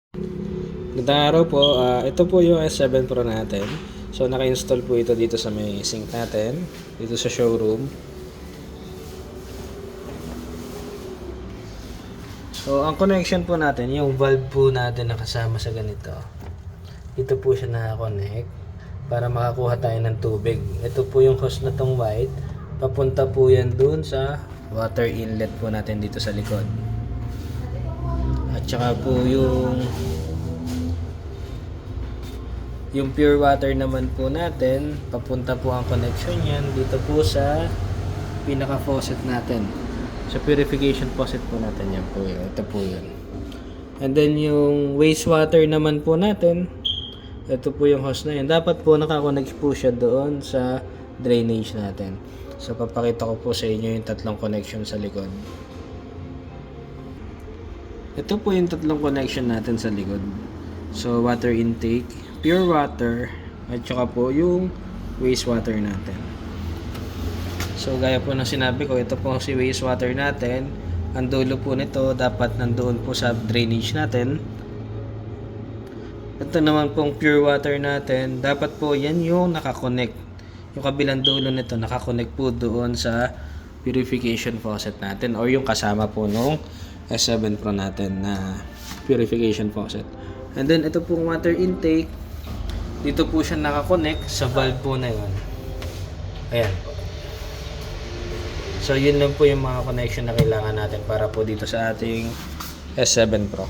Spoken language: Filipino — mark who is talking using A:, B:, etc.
A: Magandang araw po. Ito po yung S7 Pro natin. So, naka-install po ito dito sa may sink natin, dito sa showroom. So, ang connection po natin, yung valve po natin na kasama sa ganito. Ito po siya naka-connect para makakuha tayo ng tubig. Ito po yung hose na tong white. Papunta po yan dun sa water inlet po natin dito sa likod. At saka po yung pure water naman po natin, papunta po ang connection yan dito po sa pinaka faucet natin. Sa purification faucet po natin yan po yun. Ito po yun. And then yung wastewater naman po natin, ito po yung hose na yan. Dapat po nakakonect po siya doon sa drainage natin. So papakita ko po sa inyo yung tatlong connection sa likod. Ito po yung tatlong connection natin sa likod. So water intake, pure water, at saka po yung wastewater natin. So gaya po ng sinabi ko, ito po si wastewater natin. Ang dulo po nito dapat nandoon po sa drainage natin. Ito naman pong pure water natin, dapat po yan yung nakakonect. Yung kabilang dulo nito nakakonect po doon sa purification faucet natin or yung kasama po nung S7 Pro natin na purification faucet. And then ito pong water intake, dito po siya nakakonect sa valve po na yun. Ayan. So yun lang po yung mga connection na kailangan natin para po dito sa ating S7 Pro.